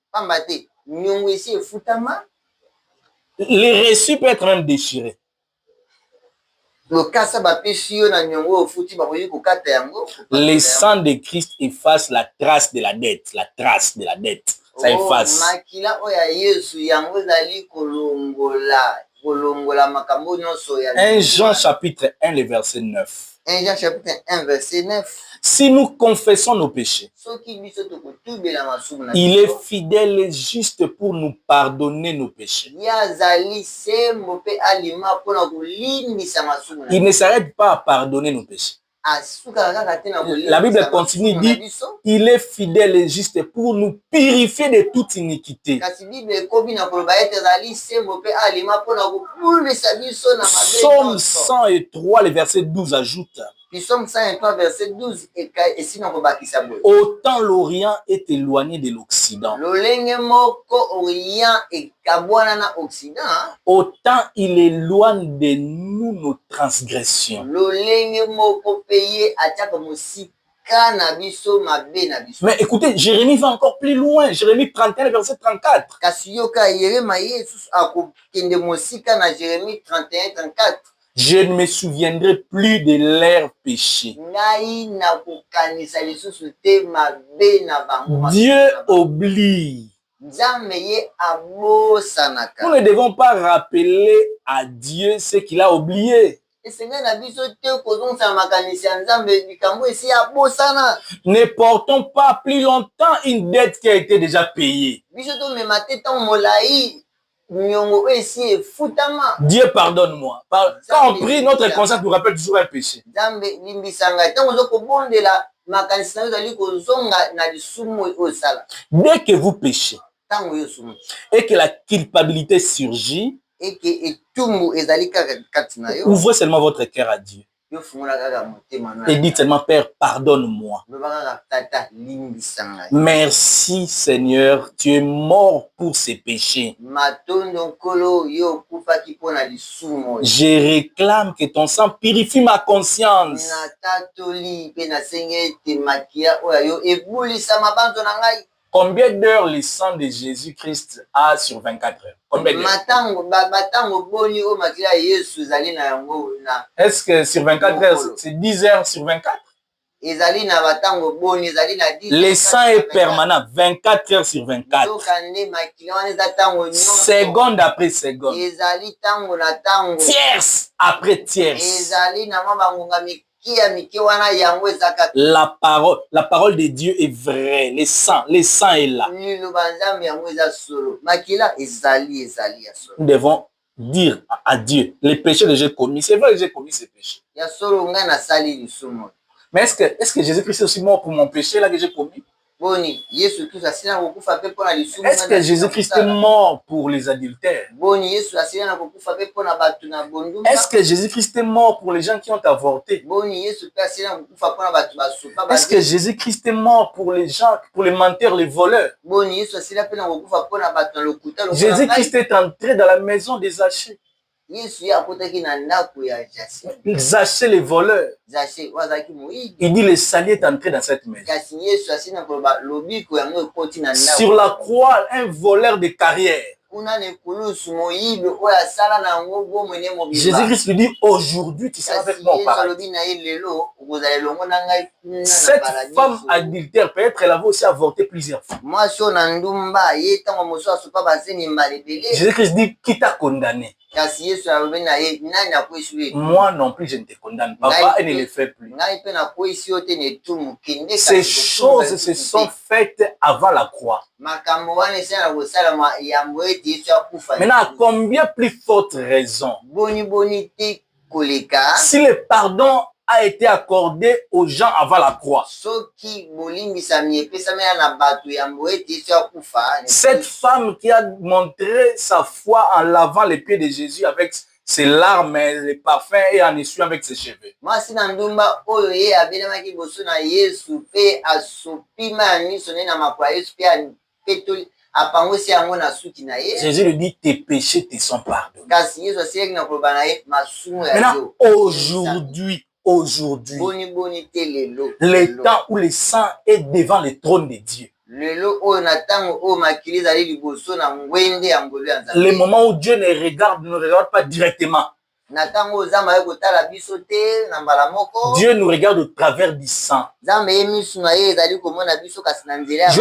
Les reçus peuvent être même déchirés. Le sang de Christ efface la trace de la dette. La trace de la dette. Ça efface. 1 Jean chapitre 1, le verset 9. 1 Jean chapitre 1, verset 9. Si nous confessons nos péchés, il est fidèle et juste pour nous pardonner nos péchés. Il ne s'arrête pas à pardonner nos péchés. La Bible continue, dit, il est fidèle et juste pour nous purifier de toute iniquité. Psaume 103, le verset 12 ajoute. Psaume 103, verset 12. Autant l'Orient est éloigné de l'Occident, autant il éloigne de nous nos transgressions. Mais écoutez, Jérémie va encore plus loin. Jérémie 31, verset 34. Je ne me souviendrai plus de leurs péchés. Dieu oublie. Nous ne devons pas rappeler à Dieu ce qu'il a oublié. Ne portons pas plus longtemps une dette qui a été déjà payée. Dieu pardonne-moi. Quand on prie, notre conscience nous rappelle toujours un péché. Dès que vous péchez et que la culpabilité surgit, ouvrez seulement votre cœur à Dieu. Et dites seulement, Père, pardonne-moi. Merci Seigneur, tu es mort pour ces péchés. Je réclame que ton sang purifie ma conscience. Combien d'heures le sang de Jésus-Christ a sur 24 heures? Combien d'heures? Est-ce que sur 24 heures, c'est 10 heures sur 24? Le sang est permanent, 24 heures sur 24. Seconde après seconde. Tierce après tierce. La parole de Dieu est vraie. Le sang est là. Nous devons dire à Dieu les péchés que j'ai commis. C'est vrai que j'ai commis ces péchés. Mais est-ce que Jésus-Christ est aussi mort pour mon péché là que j'ai commis? Est-ce que Jésus-Christ est mort pour les adultères? Est-ce que Jésus-Christ est mort pour les gens qui ont avorté? Est-ce que Jésus-Christ est mort pour les gens, pour les menteurs, les voleurs? Jésus-Christ est entré dans la maison des Zachée. Zachée les voleurs. Il dit le salier est entré dans cette maison. Sur la croix, un voleur de carrière. Jésus-Christ lui dit aujourd'hui tu seras avec moi au paradis. Cette femme adultère, peut-être elle avait aussi avorté plusieurs fois. Jésus-Christ dit qui t'a condamné? Moi non plus, je ne te condamne pas. Papa, elle ne le fait plus. Ces choses se sont faites avant la croix. Maintenant, à combien plus forte raison, si le pardon a été accordé aux gens avant la croix, cette femme qui a montré sa foi en lavant les pieds de Jésus avec ses larmes, les parfums et en essuyant avec ses cheveux. Jésus lui dit, tes péchés te sont pardonnés. Maintenant, aujourd'hui, le temps où le sang est devant le trône de Dieu, le moment où Dieu ne regarde pas directement, Dieu nous regarde au travers du sang. Je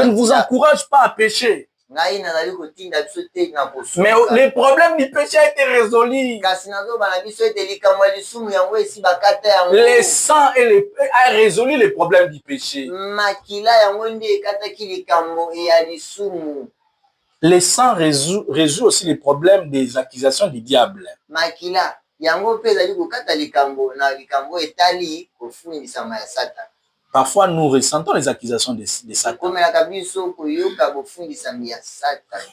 ne vous encourage pas à pécher. Mais le problème du péché a été résolu. Le sang a résolu le problème du péché. Le sang résout aussi le problème des accusations du diable. Parfois, nous ressentons les accusations de Satan.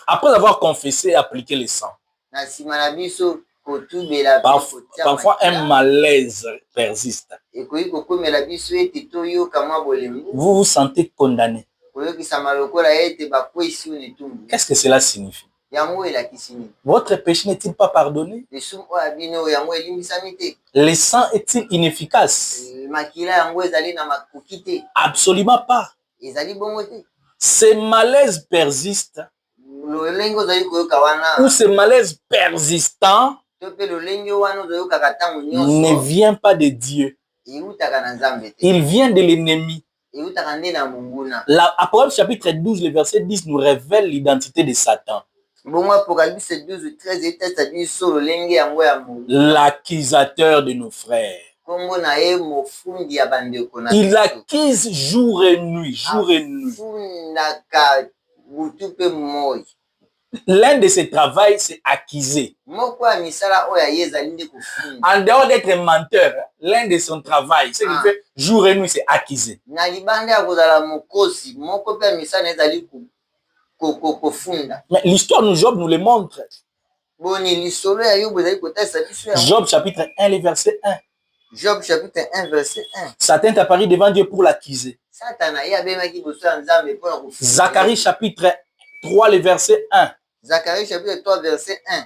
Après avoir confessé et appliqué le sang, parfois un malaise persiste. Vous vous sentez condamné. Qu'est-ce que cela signifie? Votre péché n'est-il pas pardonné? Le sang est-il inefficace? Absolument pas. Ce malaise persiste ou ce malaise persistant ne vient pas de Dieu. Il vient de l'ennemi. Apocalypse chapitre 12, le verset 10 nous révèle l'identité de Satan. L'accusateur de nos frères. Il accuse jour et nuit, jour et nuit. L'un de ses travaux, c'est accuser. En dehors d'être menteur, l'un de son travail, ce qu'il fait jour et nuit, c'est accuser. Mais l'histoire de Job nous le montre. Job chapitre 1, le verset 1. Job chapitre 1, verset 1. Satan est apparu devant Dieu pour l'accuser. Zacharie chapitre 3, le verset 1. Zacharie chapitre 3, verset 1.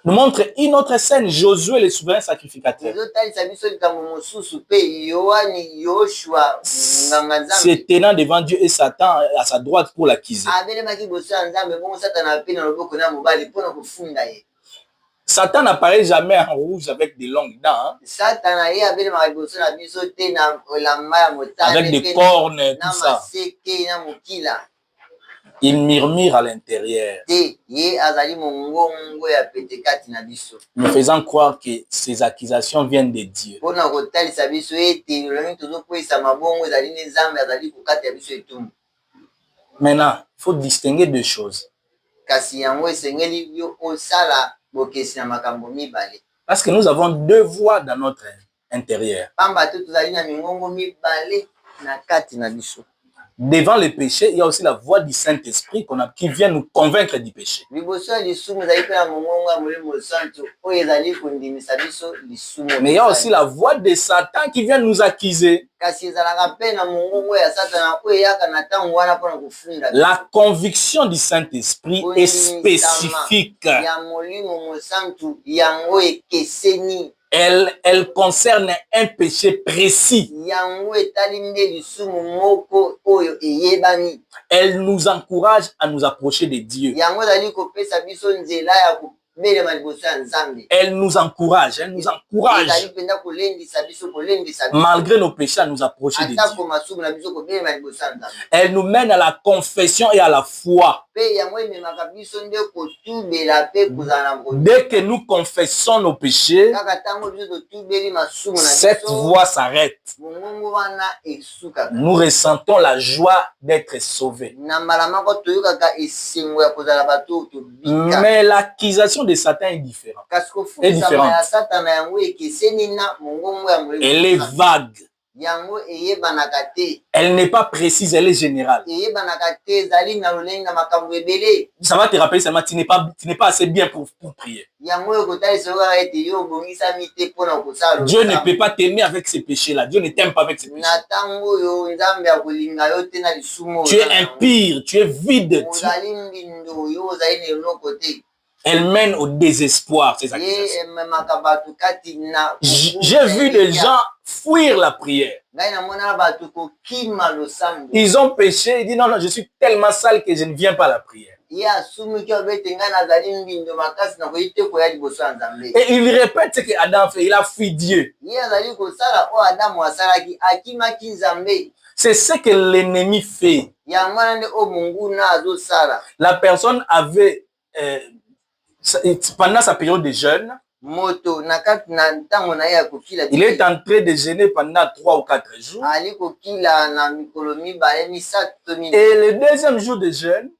Nous montre une autre scène, Josué le souverain sacrificateur. Se tenant devant Dieu et Satan à sa droite pour l'accuser. Satan n'apparaît jamais en rouge avec des longues dents. Avec des cornes, tout ça. Il murmure à l'intérieur, nous faisant croire que ces accusations viennent de Dieu. Maintenant, il faut distinguer deux choses. Parce que nous avons deux voix dans notre intérieur. Devant le péché, il y a aussi la voix du Saint-Esprit qui vient nous convaincre du péché. Mais il y a aussi la voix de Satan qui vient nous accuser. La conviction du Saint-Esprit est spécifique. Elle concerne un péché précis. Elle nous encourage à nous approcher de Dieu. Elle nous encourage, malgré nos péchés, à nous approcher de Dieu. Elle nous mène à la confession et à la foi. Dès que nous confessons nos péchés, cette voie s'arrête. Nous ressentons la joie d'être sauvés. Mais l'accusation de Satan est différente. Elle est vague. Elle n'est pas précise, elle est générale. Ça va te rappeler seulement, tu n'es pas assez bien pour prier. Dieu ne peut pas t'aimer avec ces péchés-là. Dieu ne t'aime pas avec ces péchés. Tu es impur, tu es vide. Elle mène au désespoir, ces accusations. J'ai vu des gens fuir la prière. Ils ont péché, ils disent non, je suis tellement sale que je ne viens pas à la prière. Et il répète ce qu'Adam fait, il a fui Dieu. C'est ce que l'ennemi fait. La personne avait, pendant sa période de jeûne, il est en train de jeûner pendant 3 ou 4 jours. Et le deuxième jour de jeûne,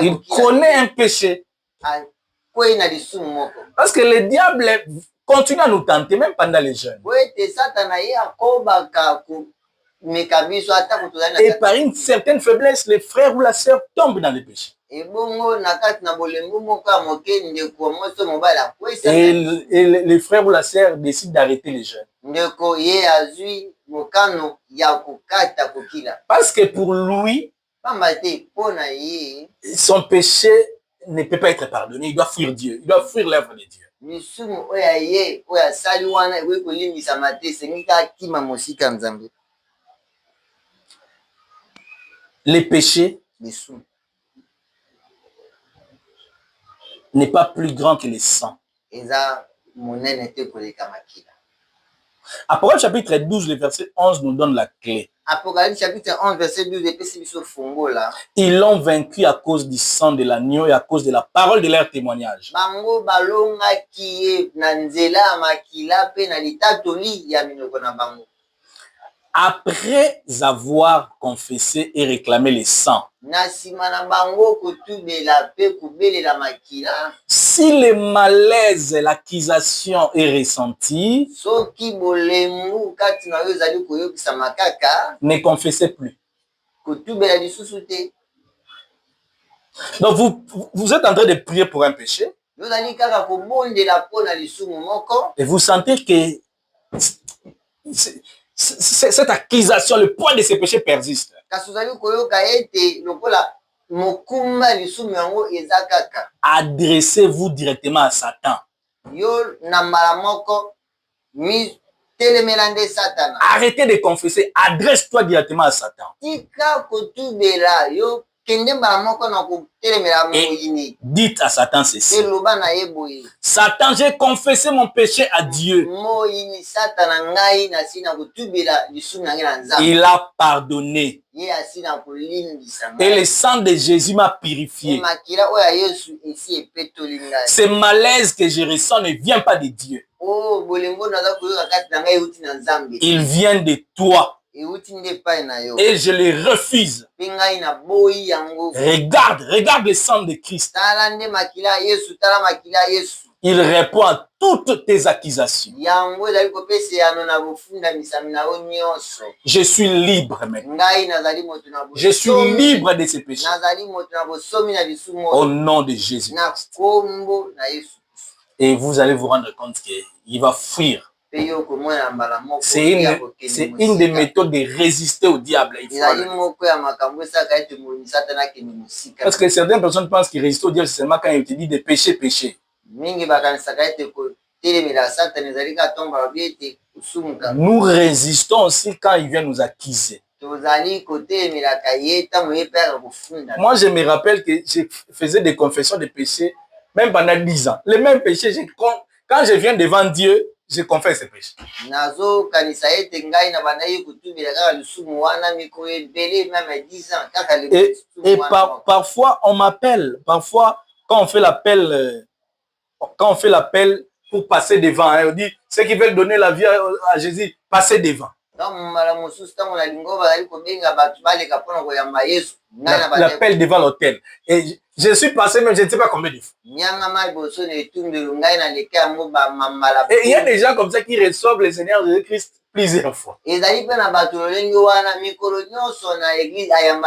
il connaît un péché. Parce que le diable continue à nous tenter, même pendant les jeûnes. Et par une certaine faiblesse, les frères ou la sœur tombent dans le péché. Et les frères ou la sœur décident d'arrêter les jeûnes. Parce que pour lui, son péché ne peut pas être pardonné. Il doit fuir Dieu. Il doit fuir l'œuvre de Dieu. Les péchés n'est pas plus grand que les sang. Apocalypse chapitre 12, le verset 11 nous donne la clé. Apocalypse chapitre 11, verset 12, ils l'ont vaincu à cause du sang de l'agneau et à cause de la parole de leur témoignage. Après avoir confessé et réclamé le sang, si le malaise et l'accusation est ressenti, ne confessez plus. Donc vous êtes en train de prier pour un péché et vous sentez que cette accusation, le poids de ces péchés persiste. Adressez-vous directement à Satan. Arrêtez de confesser, adresse-toi directement à Satan. Et dites à Satan ceci: Satan, j'ai confessé mon péché à Dieu. Il a pardonné. Et le sang de Jésus m'a purifié. Ce malaise que je ressens ne vient pas de Dieu. Il vient de toi. Et je les refuse. Regarde le sang de Christ. Il répond à toutes tes accusations. Je suis libre maintenant. Je suis libre de ces péchés. Au nom de Jésus. Et vous allez vous rendre compte qu'il va fuir. C'est une des méthodes de résister au diable. Parce que certaines personnes pensent qu'ils résistent au diable seulement quand il te dit de pécher, pécher. Nous résistons aussi quand il vient nous accuser. Moi, je me rappelle que je faisais des confessions de péché même pendant 10 ans. Les mêmes péchés, quand je viens devant Dieu, je confesse ces péchés. Et parfois, on m'appelle. Parfois, quand on fait l'appel pour passer devant, on dit, ceux qui veulent donner la vie à Jésus, passez devant. L'appel devant l'autel. Et je suis passé, mais je ne sais pas combien de fois. Et il y a des gens comme ça qui reçoivent le Seigneur Jésus-Christ plusieurs fois.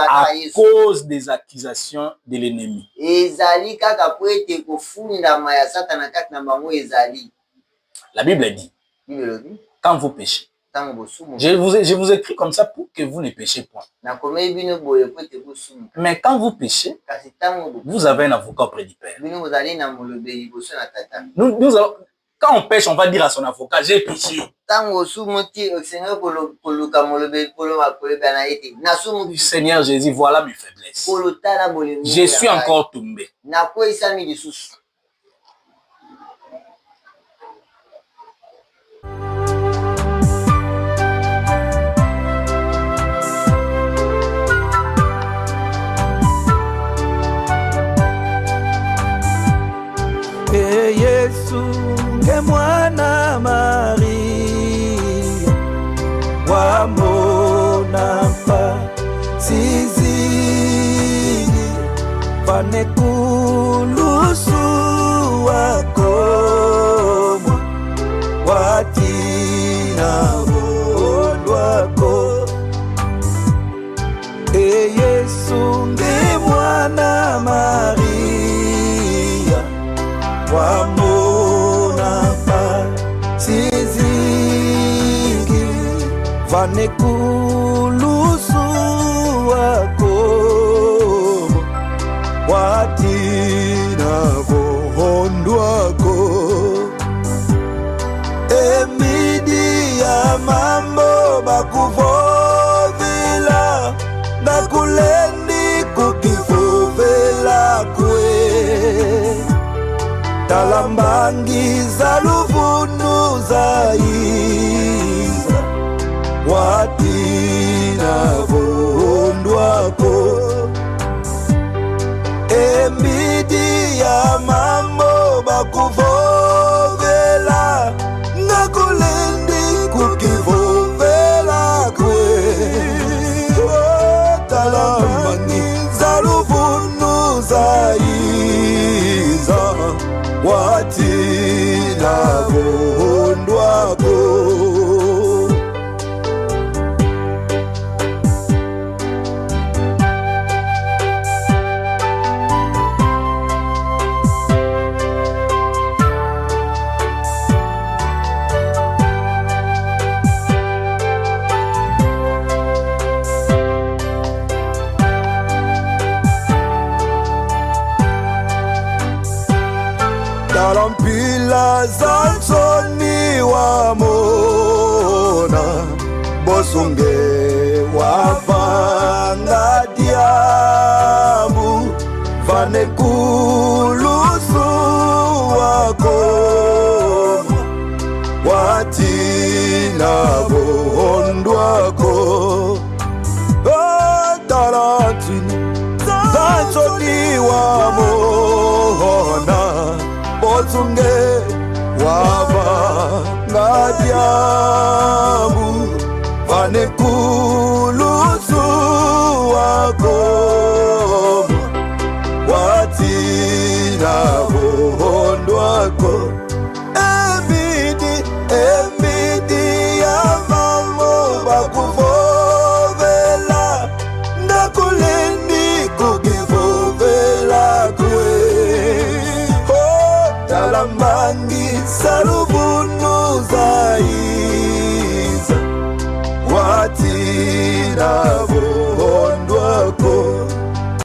À cause des accusations de l'ennemi. La Bible dit, quand vous péchez, je vous écris comme ça pour que vous ne péchez point. Mais quand vous péchez, vous avez un avocat auprès du Père. Quand on pêche, on va dire à son avocat, j'ai péché. Seigneur Jésus, voilà mes faiblesses. Je suis encore tombé. Et Yesu nge mwana Maria wamona mpa sizini vanekulusu wakomwa watina vondwako. E Yesu nge mwana Maria wamona pa siziki vanekulusu wako watina vohondwako. Emidi ya mambo bakuvovila nakulendi kukivovela kwe talambangi za luvunu za iza watina vondwako. Emidi ya mambo bakuvovela nakulendi kukivovela kwe talambangi za luvunu za iza watina vondwako. Talampila zansoni wamona bosunge wavanga diabu vanekulusu wako watina vohondwako. Talantini zansoni wamona bosunge wavanga diabu vanekulusu wako watina vohondwako. Emidi ya mambo bakuvovela nakulendi kukivovela kwe talambangi salubunu za iza watina vo